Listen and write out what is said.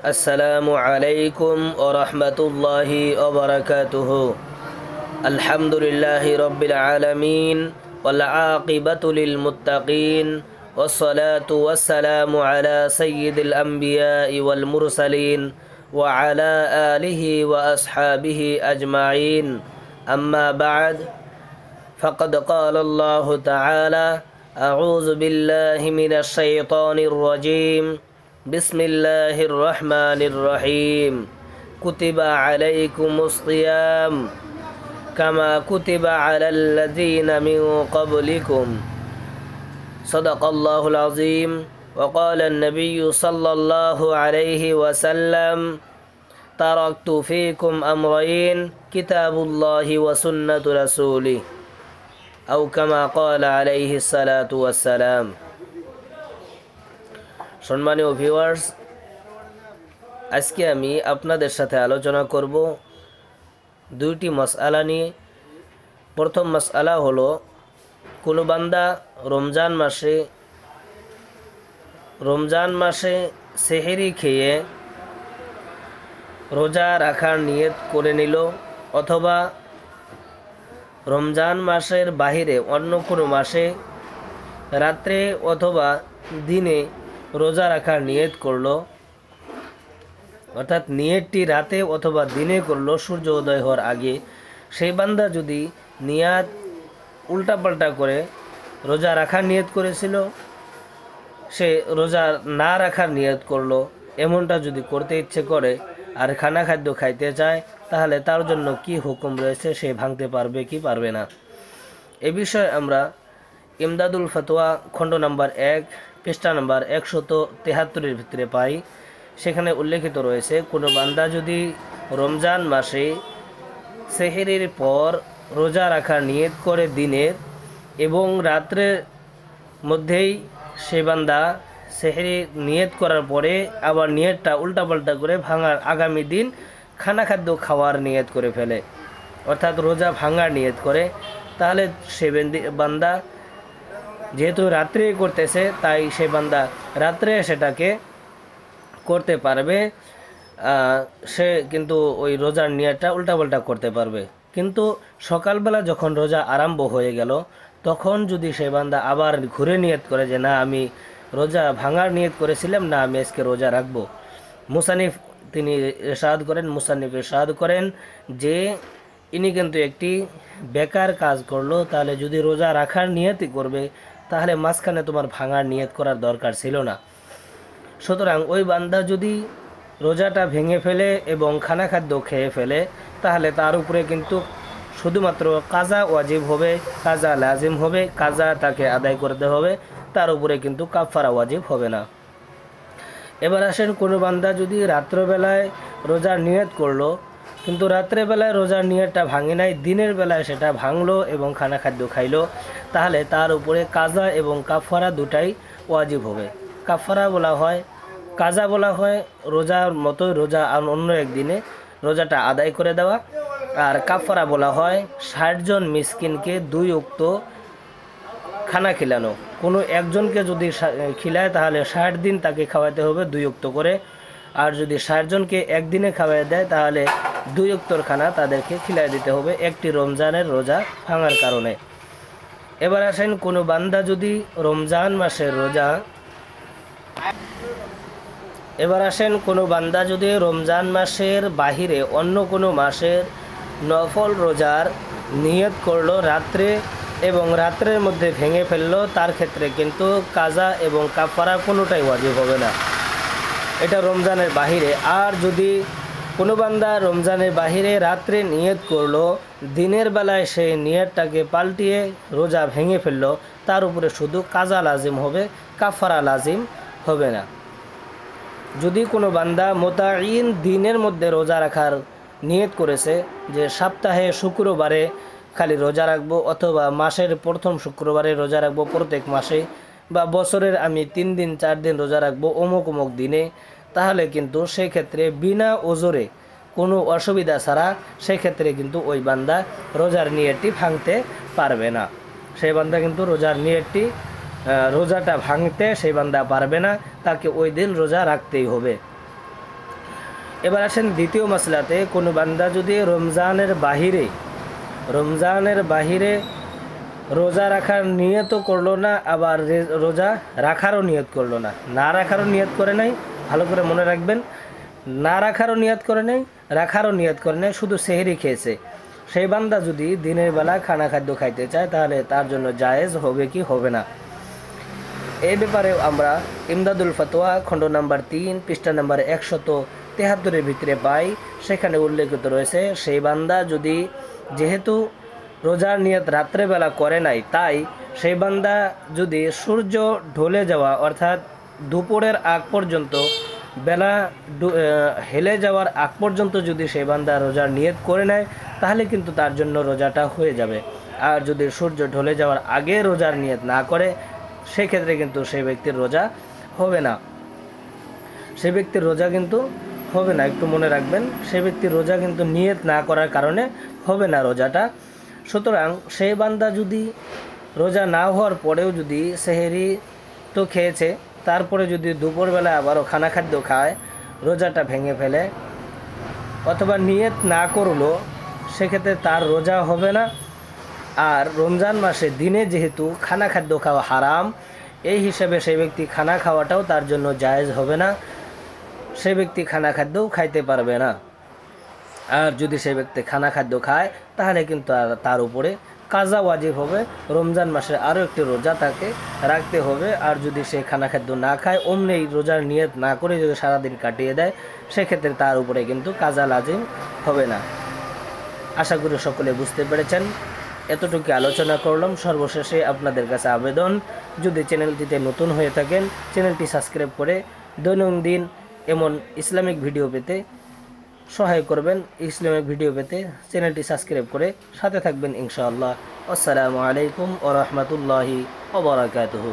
আসসালামু আলাইকুম ওয়া রাহমাতুল্লাহি ওয়া বারাকাতুহু। আলহামদুলিল্লাহি রাব্বিল আলামিন ওয়াল আকিবাতু লিল মুত্তাকিন ওয়াসসালাতু ওয়াসসালামু আলা সাইয়্যিদিল আমবিয়াই ওয়াল মুরসালিন ওয়া আলা আলিহি ওয়া আসহাবিহি আজমাইন। আম্মা বা'দ, ফাকাদ ক্বালা আল্লাহু তাআলা আউযু বিল্লাহি মিনাশ শাইতানির রাজীম। বিসমিল্লাহির রহমানির রহিম। কুতিবা আলাইকুমুস সিয়াম কামা কুতিবা আলাল্লাযীনা মিন ক্বাবলিকুম। সাদাকাল্লাহুল আযীম। ওয়া ক্বালান নাবিয়্যু সাল্লাল্লাহু আলাইহি ওয়াসাল্লাম তারাকতু ফীকুম আমরাইন কিতাবুল্লাহি ওয়া সুন্নাতু রাসূলিহি আও কামা ক্বালা আলাইহিস সালাতু ওয়াসসালাম। সম্মানীয় ভিউয়ার্স, আজকে আমি আপনাদের সাথে আলোচনা করব দুইটি মাসআলা নিয়ে। প্রথম মাসআলা হলো, কোনো বান্দা রমজান মাসে সেহরি খেয়ে রোজা রাখার নিয়ত করে নিল, অথবা রমজান মাসের বাহিরে অন্য কোনো মাসে রাত্রে অথবা দিনে রোজা রাখার নিয়ত করলো, অর্থাৎ নিয়তটি রাতে অথবা দিনে করলো সূর্য উদয় হওয়ার আগে। সেই বান্দা যদি নিয়াত উল্টাপাল্টা করে রোজা রাখার নিয়ত করেছিল, সে রোজা না রাখার নিয়ত করলো, এমনটা যদি করতে ইচ্ছে করে আর খাদ্য খাইতে চায়, তাহলে তার জন্য কি হুকুম রয়েছে, সে ভাঙতে পারবে কি পারবে না, এ বিষয়ে আমরা ইমদাদুল ফতোয়া খণ্ড নাম্বার 1 পৃষ্ঠা নাম্বার 173 ভিতরে পাই। সেখানে উল্লেখিত রয়েছে, কোনো বান্দা যদি রমজান মাসে সেহরির পর রোজা রাখার নিয়ত করে দিনের, এবং রাত্রের মধ্যেই সে বান্দা সেহরি নিয়ত করার পরে আবার নিয়তটা উল্টাপাল্টা করে ভাঙার আগামী দিন খাদ্য খাওয়ার নিয়ত করে ফেলে, অর্থাৎ রোজা ভাঙার নিয়ত করে, তাহলে সে বান্দা যেহেতু রাত্রে করতেছে, তাই সে বান্দা রাত্রে সেটাকে করতে পারবে। সে কিন্তু ওই রোজার নিয়তটা উল্টাপাল্টা করতে পারবে। কিন্তু সকালবেলা যখন রোজা আরম্ভ হয়ে গেল, তখন যদি সে বান্দা আবার ঘুরে নিয়ত করে যে না, আমি রোজা ভাঙার নিয়ত করেছিলাম, না আমি আজকে রোজা রাখবো, মুসান্নিফ ইরশাদ করেন যে ইনি কিন্তু একটি বেকার কাজ করলো। তাহলে যদি রোজা রাখার নিয়তই করবে, তাহলে মাঝখানে তোমার ভাঙার নিয়ত করার দরকার ছিল না। সুতরাং ওই বান্দা যদি রোজাটা ভেঙে ফেলে এবং খাদ্য খেয়ে ফেলে, তাহলে তার উপরে কিন্তু শুধুমাত্র কাজা ওয়াজিব হবে, কাজা লাজিম হবে, কাজা তাকে আদায় করতে হবে, তার উপরে কিন্তু কাফারা ওয়াজিব হবে না। এবার আসেন, কোনো বান্দা যদি রাত্রবেলায় রোজার নিয়ত করলো, কিন্তু রাত্রেবেলায় রোজার নিয়তটা ভাঙে নাই, দিনের বেলায় সেটা ভাঙলো এবং খাদ্য খাইলো, তাহলে তার উপরে কাজা এবং কাফারা দুটাই ওয়াজিব হবে। কাফারা বলা হয়, কাজা বলা হয় রোজার মতো রোজা অন্য একদিনে রোজাটা আদায় করে দেওয়া, আর কাফারা বলা হয় 60 জন মিসকিনকে 2 ওয়াক্ত খানা খিলানো। কোনো একজনকে যদি খিলায়, তাহলে 60 দিন তাকে খাওয়াতে হবে 2 ওয়াক্ত করে, আর যদি 60 জনকে একদিনে খাওয়াই দেয়, তাহলে 2 ওয়াক্তর খানা তাদেরকে খিলাই দিতে হবে একটি রমজানের রোজা ভাঙার কারণে। এবার আসেন, কোনো বান্দা যদি রমজান মাসের বাহিরে অন্য কোনো মাসের নফল রোজার নিয়ত করলো রাত্রে, এবং রাত্রের মধ্যে ভেঙে ফেললো, তার ক্ষেত্রে কিন্তু কাজা এবং কাফারা কোনোটাই ওয়াজিব হবে না। এটা রমজানের বাহিরে। আর যদি কোনো বান্দা রমজানের বাহিরে রাত্রে নিয়ত করলো, দিনের বেলায় সেই নিয়তটাকে পাল্টিয়ে রোজা ভেঙে ফেললো, তার উপরে শুধু কাজা লাজিম হবে, কাফারা লাজিম হবে না। যদি কোনো বান্দা মোতাইন দিনের মধ্যে রোজা রাখার নিয়ত করেছে, যে সপ্তাহে শুক্রবারে খালি রোজা রাখবো, অথবা মাসের প্রথম শুক্রবারে রোজা রাখবো প্রত্যেক মাসে, বা বছরের আমি 3 দিন 4 দিন রোজা রাখবো অমুক অমুক দিনে, তাহলে কিন্তু সেক্ষেত্রে বিনা ওজরে কোনো অসুবিধা ছাড়া সেক্ষেত্রে কিন্তু ওই বান্দা রোজার নিয়তটি ভাঙতে পারবে না। সেই বান্দা কিন্তু রোজাটা ভাঙতে সেই বান্দা পারবে না, তাকে ওই দিন রোজা রাখতেই হবে। এবার আসেন দ্বিতীয় মাসলাতে, কোনো বান্দা যদি রমজানের বাহিরে রোজা রাখার নিয়তও করলো না, আবার রোজা রাখারও নিয়ত করলো না, না রাখারও নিয়ত করে নাই, ভালো করে মনে রাখবেন, না রাখারও নিয়ত করে নাই, রাখারও নিয়ত করে নাই, শুধু সেহরি খেয়েছে, সেই বান্দা যদি দিনের বেলা খানা খাদ্য খাইতে চায় তাহলে তার জন্য জায়েজ হবে কি হবে না, এই ব্যাপারে আমরা ইমদাদুল ফতোয়া খণ্ড নাম্বার 3 পৃষ্ঠা নাম্বার 173 ভিতরে পাই। সেখানে উল্লেখিত রয়েছে, সেই বান্দা যদি, যেহেতু রোজার নিয়ত রাত্রেবেলা করে নাই, তাই সেই বান্দা যদি সূর্য ঢলে যাওয়া অর্থাৎ দুপুরের আগ পর্যন্ত, বেলা হেলে যাওয়ার আগ পর্যন্ত যদি সেই বান্দা রোজার নিয়ত করে নেয় তাহলে কিন্তু তার জন্য রোজাটা হয়ে যাবে। আর যদি সূর্য ঢলে যাওয়ার আগে রোজার নিয়ত না করে সেক্ষেত্রে কিন্তু সেই ব্যক্তির রোজা হবে না, সেই ব্যক্তির রোজা কিন্তু হবে না, একটু মনে রাখবেন, সেই ব্যক্তির রোজা কিন্তু নিয়ত না করার কারণে হবে না রোজাটা। সুতরাং সেই বান্দা যদি রোজা না হওয়ার পরেও যদি সেহেরি তো খেয়েছে, তারপরে যদি দুপুরবেলা আবারও খানা খাদ্য খায়, রোজাটা ভেঙে ফেলে অথবা নিয়ত না করলো, সেক্ষেত্রে তার রোজা হবে না। আর রমজান মাসে দিনে যেহেতু খানা খাদ্য খাওয়া হারাম, এই হিসাবে সেই ব্যক্তি খানা খাওয়াটাও তার জন্য জায়েজ হবে না, সে ব্যক্তি খানা খাদ্যও খাইতে পারবে না। আর যদি সেই ব্যক্তি খানা খাদ্য খায় তাহলে কিন্তু তার উপরে কাজা ওয়াজিব হবে, রমজান মাসে আরও একটি রোজা তাকে রাখতে হবে। আর যদি সে খানা খাদ্য না খায়, অমনি রোজার নিয়ত না করে যদি সারাদিন কাটিয়ে দেয়, সেক্ষেত্রে তার উপরে কিন্তু কাজা লাজিম হবে না। আশা করি সকলে বুঝতে পেরেছেন, এতটুকু আলোচনা করলাম। সর্বশেষে আপনাদের কাছে আবেদন, যদি চ্যানেলটিতে নতুন হয়ে থাকেন চ্যানেলটি সাবস্ক্রাইব করে দৈনন্দিন এমন ইসলামিক ভিডিও পেতে সহায় করবেন। ইসলামিক ভিডিও পেতে চ্যানেলটি সাবস্ক্রাইব করে সাথে থাকবেন ইনশাআল্লাহ। আসসালামু আলাইকুম ওয়া রাহমাতুল্লাহি ওয়া বারাকাতুহু।